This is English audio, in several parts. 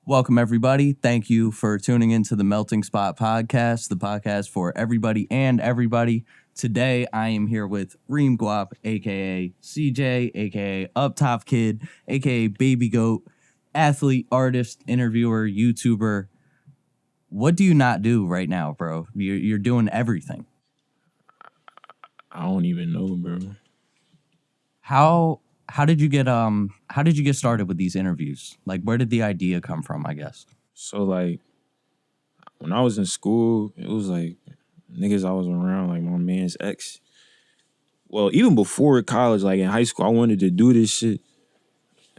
Welcome, everybody. Thank you for tuning into the Melting Spot Podcast, the podcast for everybody and everybody. Today, I am here with Reem Guap, a.k.a. CJ, a.k.a. Up Top Kid, a.k.a. Baby Goat, athlete, artist, interviewer, YouTuber. What do you not do right now, bro? You're doing everything. I don't even know, bro. How did you get started with these interviews? Like, where did the idea come from, I guess? So, like, when I was in school, it was, like, niggas I was around, like, my man's ex. Well, even before college, like, in high school, I wanted to do this shit.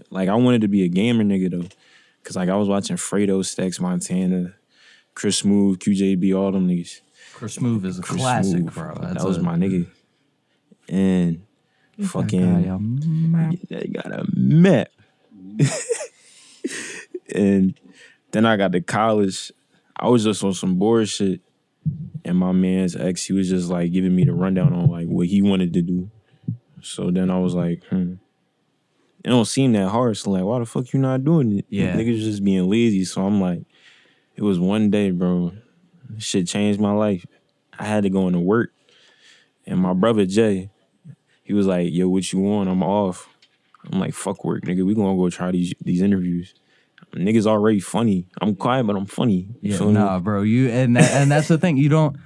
Like, I wanted to be a gamer nigga, though. Because, like, I was watching Fredo, Stacks, Montana, Chris Smooth, QJB, all them niggas. Chris Smooth is a classic, Smooth, bro. That was my nigga. And fucking, they got a map. And then I got to college. I was just on some bullshit. And my man's ex, he was just like giving me the rundown on like what he wanted to do. So then I was like, it don't seem that hard. So like, why the fuck you not doing it? Yeah. Niggas just being lazy. So I'm like, it was one day, bro. Shit changed my life. I had to go into work. And my brother Jay, he was like, yo, what you want? I'm off. I'm like, fuck work, nigga. We gonna go try these interviews. Niggas already funny. I'm quiet, but I'm funny. Yeah, nah, bro. And that's the thing. You don't.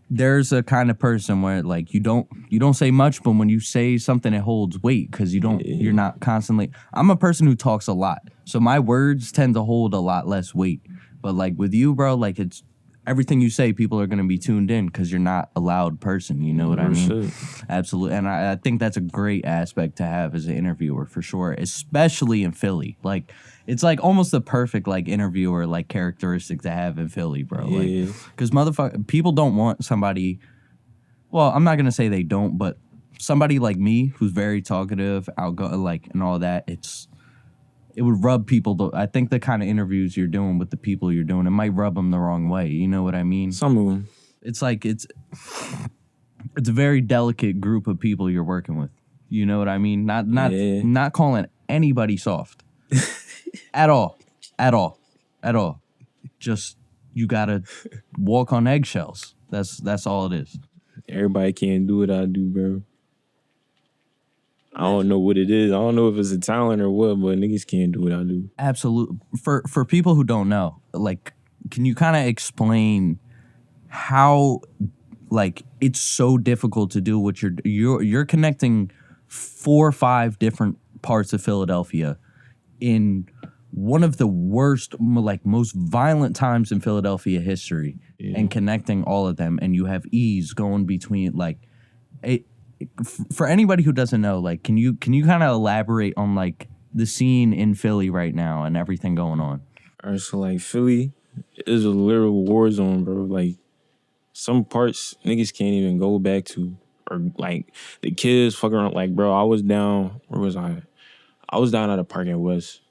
There's a kind of person where like you don't say much, but when you say something, it holds weight because you're not constantly. I'm a person who talks a lot, so my words tend to hold a lot less weight. But like with you, bro, like it's everything you say, people are gonna be tuned in because you're not a loud person. You know what I mean? Absolutely, and I think that's a great aspect to have as an interviewer for sure, especially in Philly. Like, it's like almost the perfect like interviewer like characteristic to have in Philly, bro. Yeah. Like, because people don't want somebody. Well, I'm not gonna say they don't, but somebody like me who's very talkative, outgoing, like, and all that. It would rub people. I think the kind of interviews you're doing with the people you're doing, it might rub them the wrong way. You know what I mean? Some of them. It's like it's a very delicate group of people you're working with. You know what I mean? Not calling anybody soft at all. Just you gotta walk on eggshells. That's all it is. Everybody can't do what I do, bro. I don't know what it is. I don't know if it's a talent or what, but niggas can't do what I do. Absolutely. For people who don't know, like, can you kind of explain how, like, it's so difficult to do what you're connecting 4 or 5 different parts of Philadelphia in one of the worst, like, most violent times in Philadelphia history, and connecting all of them, and you have ease going between, like, for anybody who doesn't know, like, can you kind of elaborate on like the scene in Philly right now and everything going on? All right, so like Philly is a literal war zone, bro. Like some parts niggas can't even go back to, or like the kids fucking around. Like, bro, I was down. Where was I? I was down at a park at West,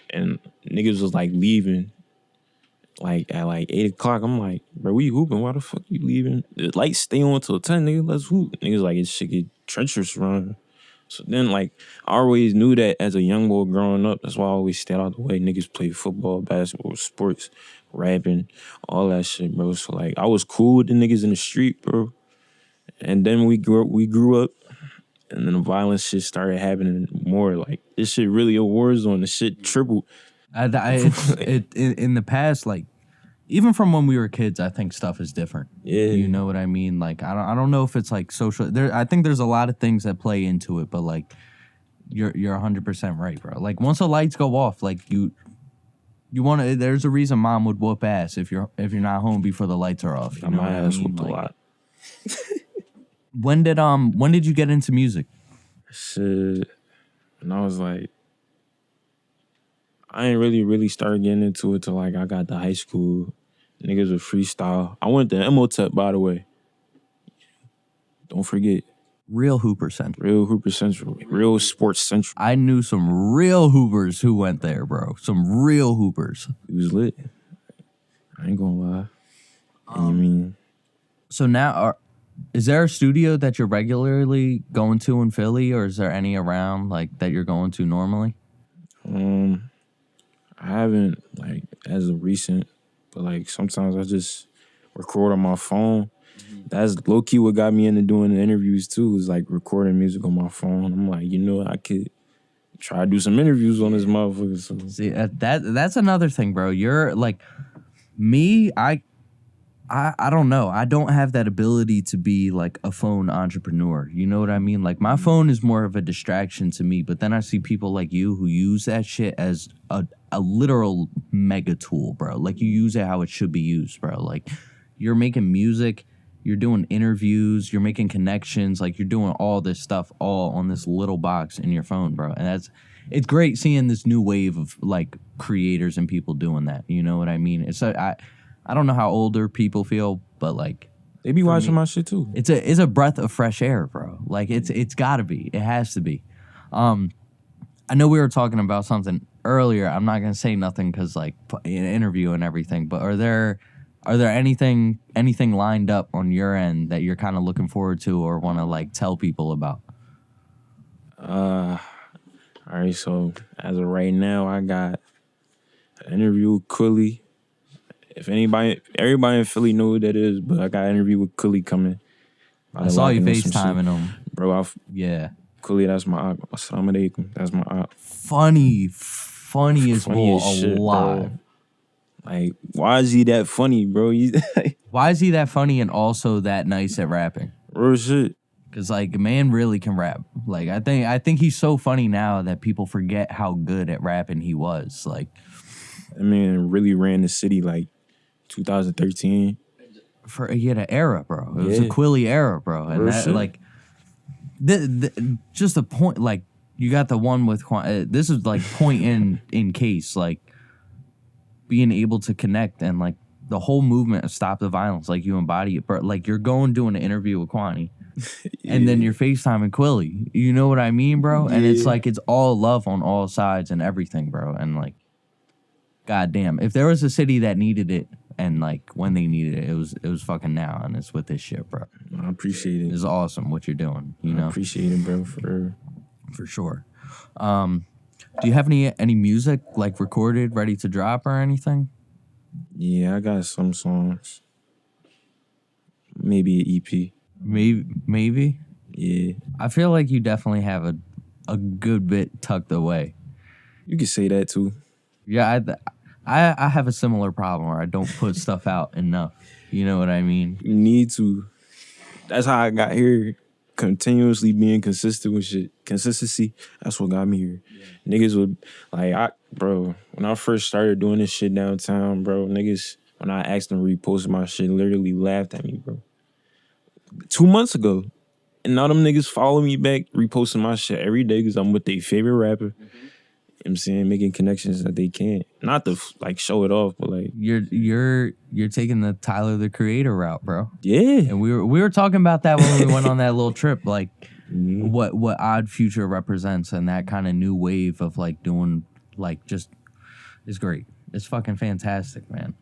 and niggas was like leaving. Like at like 8 o'clock, I'm like, bro, we hooping. Why the fuck you leaving? The lights stay on till 10, nigga. Let's hoop. Niggas like, it shit get treacherous around. So then, like, I always knew that as a young boy growing up. That's why I always stayed out the way. Niggas play football, basketball, sports, rapping, all that shit, bro. So like, I was cool with the niggas in the street, bro. And then we grew up, and then the violent shit started happening more. Like, this shit really a war zone. The shit tripled. In the past, like, even from when we were kids, I think stuff is different. Yeah. You know what I mean? Like, I don't know if it's like social. I think there's a lot of things that play into it, but like, you're 100% right, bro. Like, once the lights go off, like, You want to? There's a reason mom would whoop ass if you're not home before the lights are off. You know My what I ass mean? whooped a lot. When did you get into music? Shit. And I was like, I ain't really started getting into it till like I got to high school. Niggas would freestyle. I went to Emotep, by the way. Don't forget. Real Hooper Central. Real Hooper Central. Real Sports Central. I knew some real Hoopers who went there, bro. Some real Hoopers. It was lit. I ain't gonna lie. And you mean? So now, is there a studio that you're regularly going to in Philly, or is there any around like that you're going to normally? I haven't like as of recent, but like sometimes I just record on my phone. That's low key what got me into doing the interviews too. Is like recording music on my phone. I'm like, you know, I could try to do some interviews on this motherfucker. So. See, that's another thing, bro. You're like me. I don't know. I don't have that ability to be like a phone entrepreneur. You know what I mean? Like my phone is more of a distraction to me. But then I see people like you who use that shit as a literal mega tool, bro. Like you use it how it should be used, bro. Like you're making music. You're doing interviews, you're making connections, like you're doing all this stuff all on this little box in your phone, bro. And it's great seeing this new wave of like creators and people doing that. You know what I mean? I don't know how older people feel, but like they be watching my shit too. It's a breath of fresh air, bro. Like it's gotta be. It has to be. I know we were talking about something earlier. I'm not gonna say nothing because like an interview and everything, but are there anything lined up on your end that you're kind of looking forward to or want to like tell people about? All right, so as of right now, I got an interview with Quilly. If everybody in Philly know who that is, but I got an interview with Quilly coming. I saw you FaceTiming him. Bro, yeah. Quilly, that's my op. Assalamu alaikum. That's my op. Funny as bull alive. Bro. Like, why is he that funny, bro? Why is he that funny and also that nice at rapping? Real shit. Because, like, man really can rap. Like, I think he's so funny now that people forget how good at rapping he was. Like, that man really ran the city, like, 2013. He had an era, bro. It was a Quilly era, bro. And Real that, shit. like, just a point, like, you got the one with, this is, like, point in case, like, being able to connect and like the whole movement of Stop the Violence, like you embody it, but like you're going doing an interview with Kwani and then you're FaceTiming Quilly. You know what I mean, bro? And it's like it's all love on all sides and everything, bro. And like, goddamn, if there was a city that needed it and like when they needed it, it was fucking now, and it's with this shit, bro. I appreciate it. It's awesome what you're doing. You know, I appreciate it, bro, for sure. Do you have any music like recorded, ready to drop or anything? Yeah, I got some songs. Maybe an EP. Maybe. Yeah. I feel like you definitely have a good bit tucked away. You can say that too. Yeah, I have a similar problem where I don't put stuff out enough. You know what I mean? You need to. That's how I got here. Continuously being consistent with shit. Consistency, that's what got me here. Yeah. Niggas would, like, bro, when I first started doing this shit downtown, bro, niggas, when I asked them to repost my shit, literally laughed at me, bro. 2 months ago. And now them niggas follow me back, reposting my shit every day because I'm with their favorite rapper. Mm-hmm. You know what I'm saying? Making connections that they can't. Not to, like, show it off, but, like... You're taking the Tyler, the Creator route, bro. Yeah. And we were talking about that when we went on that little trip, like, what Odd Future represents and that kind of new wave of, like, doing, like, just... It's great. It's fucking fantastic, man.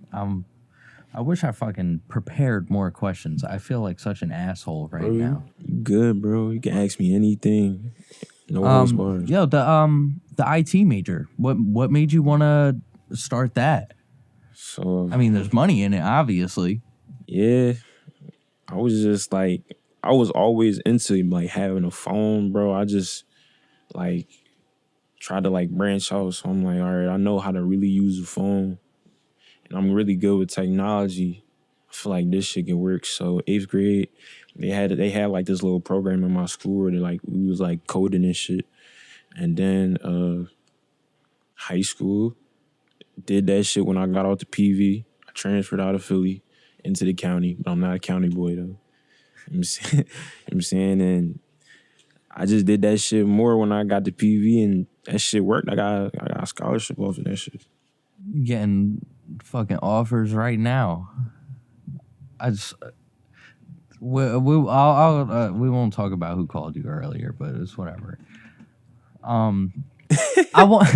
I wish I fucking prepared more questions. I feel like such an asshole right now. You good, bro. You can ask me anything. No holds barred. Yo, the IT major. What made you want to start that? So I mean, there's money in it, obviously. Yeah, I was just like, I was always into like having a phone, bro. I just like tried to like branch out. So I'm like, all right, I know how to really use a phone, and I'm really good with technology. I feel like this shit can work. So 8th grade. They had like this little program in my school where we was like coding and shit. And then high school, did that shit when I got out to PV. I transferred out of Philly into the county, but I'm not a county boy though. I'm saying, and I just did that shit more when I got to PV, and that shit worked. I got a scholarship off of that shit. Getting fucking offers right now. I just we won't talk about who called you earlier, but it's whatever. I want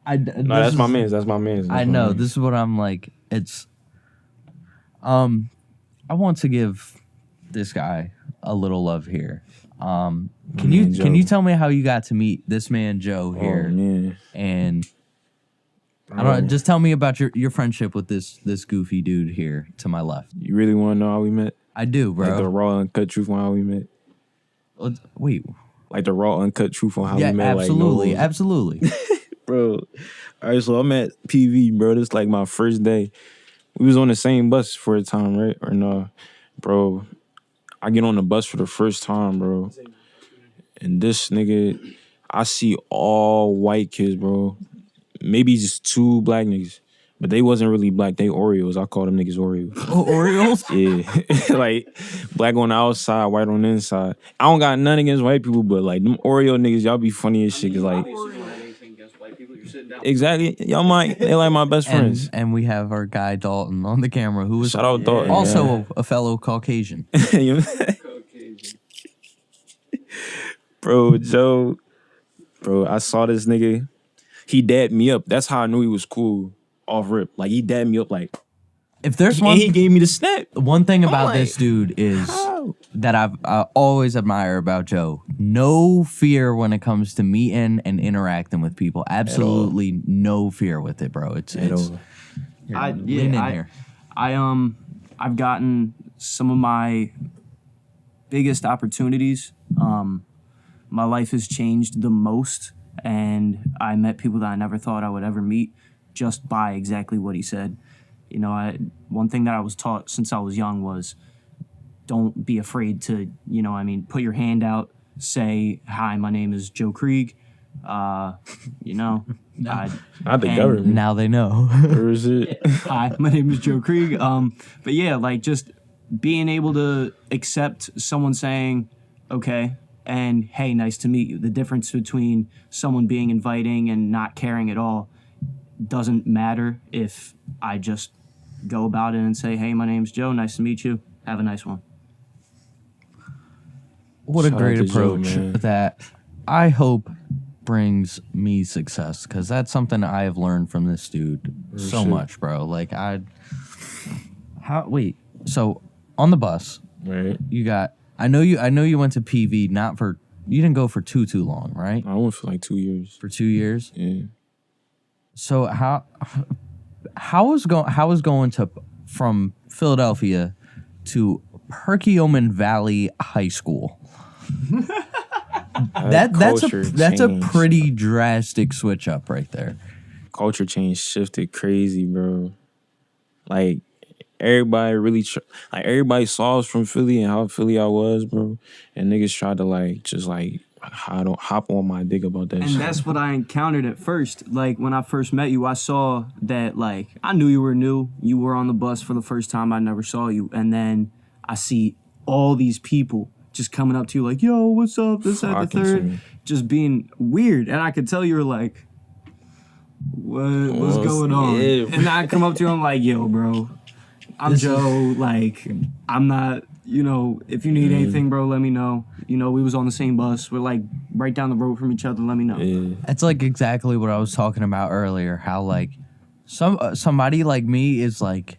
No, that's my man's. That's my man's. I know. This is what I'm like. It's I want to give this guy a little love here. Can you tell me how you got to meet this man Joe here? Oh, man. And I don't just tell me about your friendship with this goofy dude here to my left. You really want to know how we met? I do, bro. Like the raw, uncut truth on how we met. Wait. Like the raw, uncut truth on how we met. Absolutely, like, absolutely. Bro, all right, so I'm at PV, bro. This like my first day. We was on the same bus for a time, right? Or no, bro. I get on the bus for the first time, bro. And this nigga, I see all white kids, bro. Maybe just 2 black niggas. But they wasn't really black. They Oreos. I call them niggas Oreos. Oh, Oreos? Yeah. Like, black on the outside, white on the inside. I don't got nothing against white people, but, like, them Oreo niggas, y'all be funny as shit. Cause, like, exactly. They like my best friends. And we have our guy Dalton on the camera, who is Shout out Dalton. Also a fellow Caucasian. Bro, Joe. Bro, I saw this nigga. He dabbed me up. That's how I knew he was cool. Off rip. Like, he dabbed me up like, if there's and he gave me the snap. One thing about this dude is that I always admire about Joe. No fear when it comes to meeting and interacting with people. Absolutely no fear with it, bro. I've gotten some of my biggest opportunities. My life has changed the most, and I met people that I never thought I would ever meet just by exactly what he said. You know, one thing that I was taught since I was young was don't be afraid to, put your hand out, say, hi, my name is Joe Krieg. Not the government. Now they know. Or is it? Hi, my name is Joe Krieg. But yeah, like just being able to accept someone saying, okay, and hey, nice to meet you. The difference between someone being inviting and not caring at all doesn't matter if I just go about it and say, hey, my name's Joe, nice to meet you, have a nice one. What Shout a great out to Joe, approach man. that I hope brings me success, because that's something I have learned from this dude so much, bro. Like so on the bus, Right. I know you went to PV you didn't go for too long, right? I went for like 2 years. For 2 years? Yeah. So how was going from Philadelphia to Perkiomen Valley High School? That's a pretty drastic switch up right there. Culture change shifted crazy, bro. Like everybody really everybody saw us from Philly and how Philly I was, bro. And niggas tried to hop on my dick about that shit. And that's what I encountered at first. Like, when I first met you, I saw that, like, I knew you were new. You were on the bus for the first time. I never saw you. And then I see all these people just coming up to you like, yo, what's up? This, that, the third. Just being weird. And I could tell you were like, what's going on? Yeah. And I come up to you, I'm like, yo, bro, I'm Joe. Like, I'm not... if you need anything, bro, let me know. We was on the same bus. We're like right down the road from each other. Let me know. Yeah. It's like exactly what I was talking about earlier. How like somebody like me is like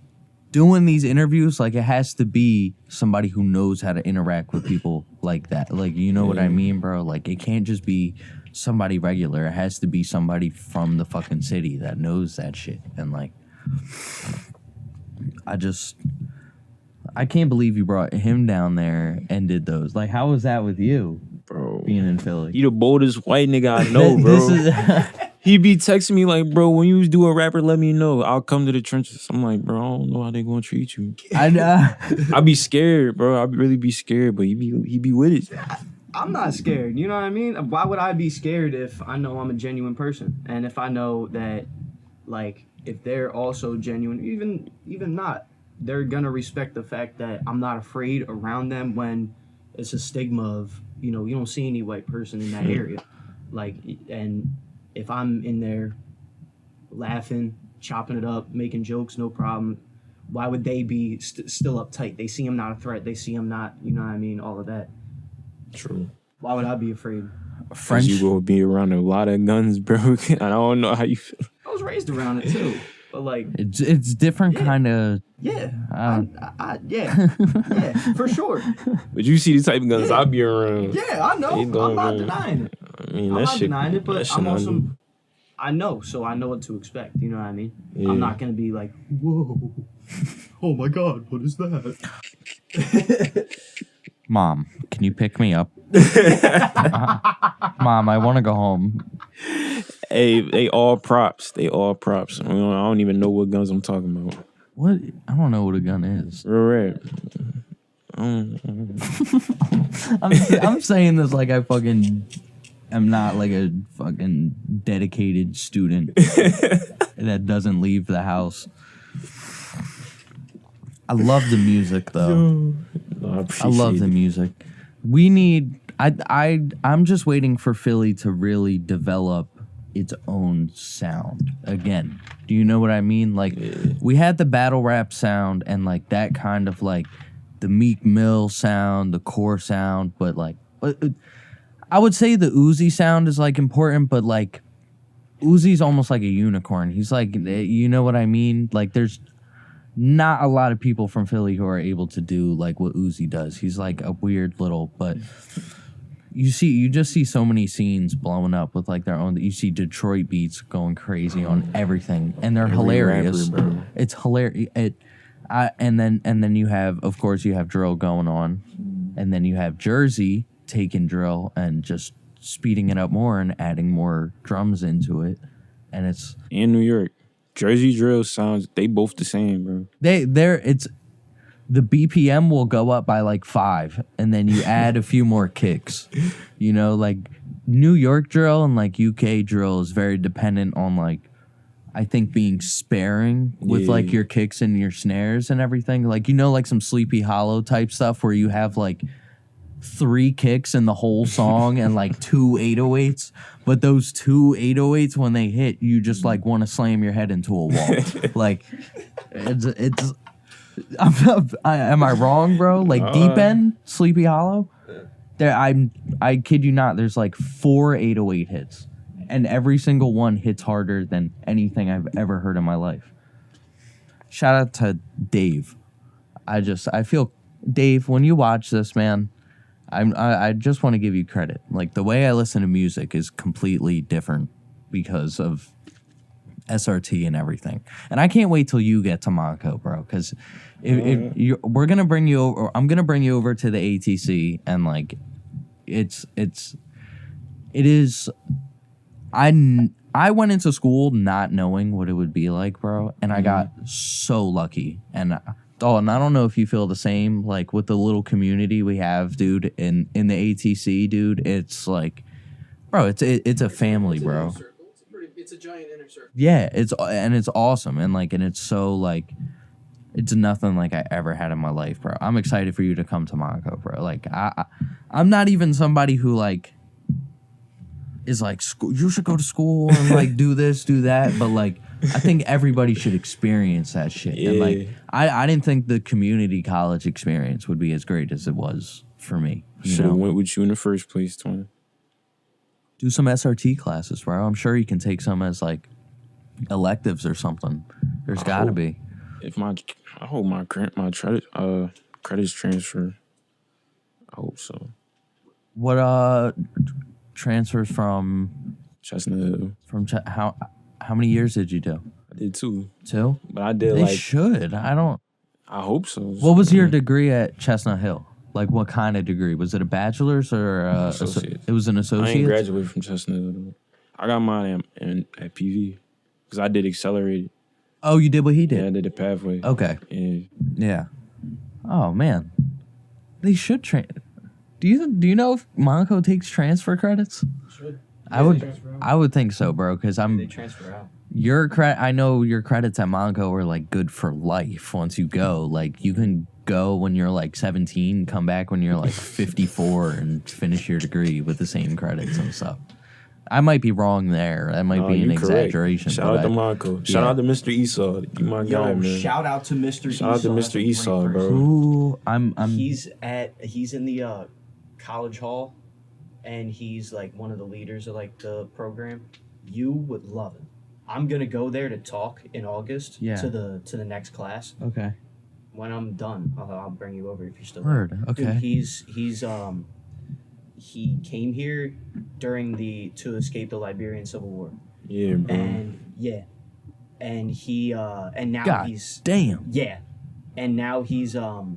doing these interviews. Like, it has to be somebody who knows how to interact with people like that. Like, you know what I mean, bro? Like, it can't just be somebody regular. It has to be somebody from the fucking city that knows that shit. And like, I can't believe you brought him down there and did those. Like, how was that with you, Bro. being in Philly? You the boldest white nigga I know, bro. He be texting me like, bro, when you do a rapper, let me know. I'll come to the trenches. I'm like, bro, I don't know how they gonna treat you. I know. I be scared, bro. I really be scared, but he be with it. I'm not scared. You know what I mean? Why would I be scared if I know I'm a genuine person, and if I know that, like, if they're also genuine, even not, they're gonna respect the fact that I'm not afraid around them when it's a stigma of, you know, you don't see any white person in that area, like, and if I'm in there laughing, chopping it up, making jokes, no problem. Why would they be still uptight? They see him not a threat. They see him not, you know what I mean? All of that. True. Why would I be afraid? French. You will be around a lot of guns, bro. I don't know how you feel. I was raised around it too, but like It's different kind of. yeah, Yeah, for sure. But you see the type of guns I be around. Yeah, I know. I'm not denying it. I mean, I'm that not shit. denying it, but that shit I'm not also new. I know, so I know what to expect. You know what I mean? Yeah. I'm not gonna be like, whoa, oh my god, what is that? Mom, can you pick me up? Mom, I want to go home. Hey, they all props. They all props. I don't even know what guns I'm talking about. What? I don't know what a gun is. Real rap. I'm saying this like I fucking am not like a fucking dedicated student that doesn't leave the house. I love the music though. No, I I appreciate love the it. music. We need. I'm just waiting for Philly to really develop its own sound again. Do you know what I mean? Like we had the battle rap sound and like that kind of like the Meek Mill sound, the core sound, but like I would say the Uzi sound is like important, but like Uzi's almost like a unicorn. He's like, you know what I mean? Like there's not a lot of people from Philly who are able to do like what Uzi does. He's like a weird little, but you just see so many scenes blowing up with like their own. You see Detroit beats going crazy on everything, and they're Every hilarious. rapper, bro. It's hilarious. And then you have, of course, you have drill going on, and then you have Jersey taking drill and just speeding it up more and adding more drums into it, and it's In New York, Jersey drill sounds. They both the same, bro. it's the BPM will go up by like 5, and then you add a few more kicks. You know, like New York drill and like UK drill is very dependent on like I think being sparing with like your kicks and your snares and everything. Like you know, like some Sleepy Hollow type stuff where you have like 3 kicks in the whole song and like 2 808s, but those 2 808s when they hit, you just like want to slam your head into a wall. Like it's am I wrong, bro? Like Deep End, Sleepy Hollow. There, I kid you not. There's like 4 808 hits, and every single one hits harder than anything I've ever heard in my life. Shout out to Dave. I feel Dave when you watch this, man. I just want to give you credit. Like the way I listen to music is completely different because of SRT and everything. And I can't wait till you get to Monaco, bro. Because we're gonna bring you over, I'm gonna bring you over to the ATC, and like, it is. I went into school not knowing what it would be like, bro, and I got so lucky. And and I don't know if you feel the same, like with the little community we have, dude, in the ATC, dude. It's like, bro, it's a family, bro. It's a giant inner circle. Yeah, it's awesome, and it's so like, it's nothing like I ever had in my life, bro. I'm excited for you to come to Monaco, bro. Like I'm not even somebody who like is like, you should go to school and like do this, do that, but like I think everybody should experience that shit. Yeah. And like I didn't think the community college experience would be as great as it was for me. Should have went with you in the first place, Tony. Do some SRT classes, bro. I'm sure you can take some as like electives or something. There's got to be. If I hope my credits transfer. I hope so. What transfers from Chestnut Hill. how many years did you do? I did 2, 2? but I did They should. I hope so. What was your degree at Chestnut Hill? Like what kind of degree? Was it a bachelor's or Associate. it was an I associate? ain't graduated from Chestnut Hill, though. I got mine at PV because I did accelerated. Oh, you did what he did? Yeah, I did the pathway. Okay. Yeah. Yeah. Oh man. They should train. Do you know if Monaco takes transfer credits? Should. I would think so, bro, because They transfer out. I know your credits at Monaco are like good for life once you go. Like you can go when you're like 17, come back when you're like 54 and finish your degree with the same credits and stuff. I might be wrong there. That might be an you correct. exaggeration. Shout out to Monaco. Shout out to Mr. Esau. You my guy, man. Shout out to Mr. Esau. Shout out to Mr. Esau, bro. Ooh, I'm He's in the college hall, and he's like one of the leaders of like the program. You would love him. I'm gonna go there to talk in August to the next class. okay. When I'm done, I'll bring you over if you're still Word. there. Okay. Dude, he came here to escape the Liberian Civil War. Yeah, bro. And he and now God he's damn. yeah, and now he's the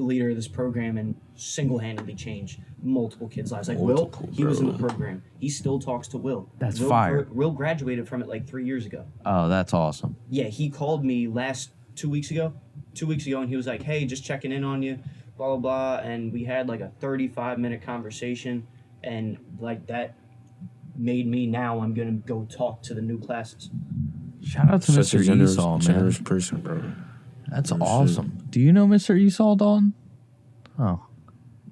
leader of this program and single-handedly changed multiple kids' lives. Like Multiple, Will, he was in the bro. program. He still talks to Will. That's Will, fire. Will graduated from it like 3 years ago. Oh, that's awesome. Yeah, he called me 2 weeks ago, and he was like, "Hey, just checking in on you, blah blah blah," and we had like a 35-minute conversation, and like that made me now I'm gonna go talk to the new classes. Shout out to Such a Mr. Esau, man. generous person, bro. That's Real awesome. Do you know Mr. Esau, Dalton? Oh,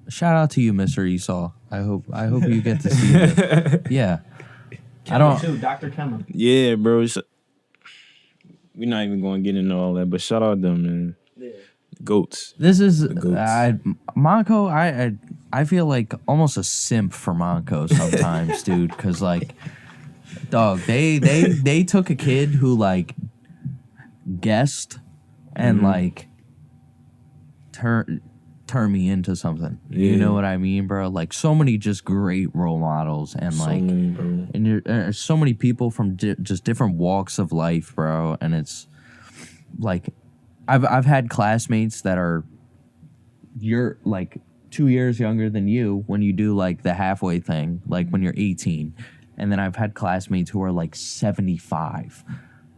shout out to you, Mr. Esau. I hope you get to see it. Yeah. I don't. Too, Dr. Kemmler. Yeah, bro. We're not even going to get into all that, but shout out them, man. Yeah. Goats. This is goats. Monaco. I feel like almost a simp for Monaco sometimes, dude. Because like, dog, they took a kid who like guessed and like turn me into something. You Yeah. know what I mean, bro? Like so many just great role models and So like. many, bro. And there's so many people from just different walks of life, bro. And it's like, I've had classmates that are, you're like 2 years younger than you when you do like the halfway thing, like when you're 18. And then I've had classmates who are like 75.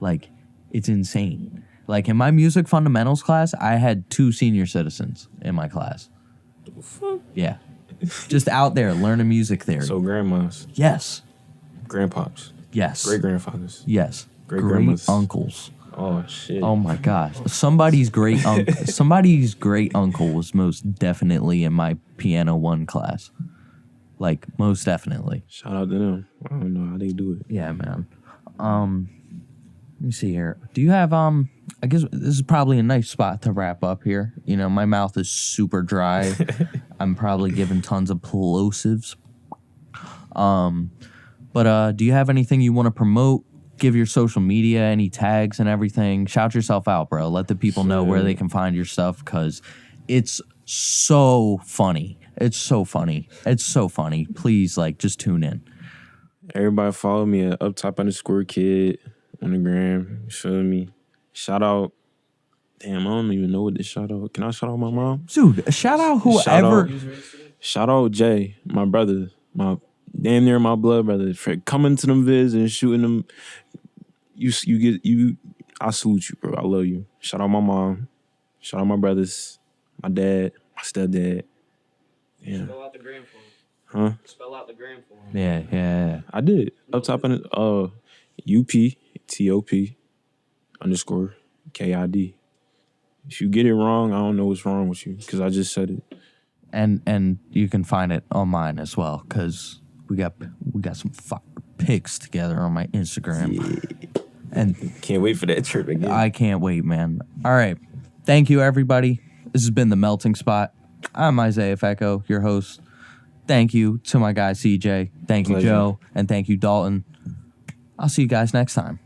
Like, it's insane. Like in my music fundamentals class, I had 2 senior citizens in my class. Yeah. Just out there learning music theory. So grandmas, Yes. grandpops, Yes. great grandfathers. Yes. Great Great grandmas. uncles. Oh shit. Oh my gosh. Somebody's great uncle was most definitely in my piano 1 class. Like most definitely. Shout out to them. I don't know how they do it. Yeah, man. Let me see here. Do you have I guess this is probably a nice spot to wrap up here. You know, my mouth is super dry. I'm probably giving tons of plosives. But do you have anything you want to promote? Give your social media, any tags and everything. Shout yourself out, bro. Let the people know where they can find your stuff because it's so funny. It's so funny. It's so funny. Please, like, just tune in. Everybody follow me at uptop_kid on the gram. You feel me? Shout out. Damn, I don't even know what to shout out. Can I shout out my mom? Dude, shout out whoever. Shout out Jay, my brother, my damn near my blood brother, for coming to them vids and shooting them. I salute you, bro. I love you. Shout out my mom. Shout out my brothers, my dad, my stepdad. Yeah. Spell out the gram for him. Huh? Spell out the gram for him. Yeah. I did. Up top of it, UPTOP_KID. If you get it wrong, I don't know what's wrong with you because I just said it. And you can find it on mine as well because we got some fire pics together on my Instagram. Yeah. And Can't wait for that trip again. I can't wait, man. All right. Thank you, everybody. This has been The Melting Spot. I'm Isaiah Fecco, your host. Thank you to my guy, CJ. Thank you, Pleasure. Joe. And thank you, Dalton. I'll see you guys next time.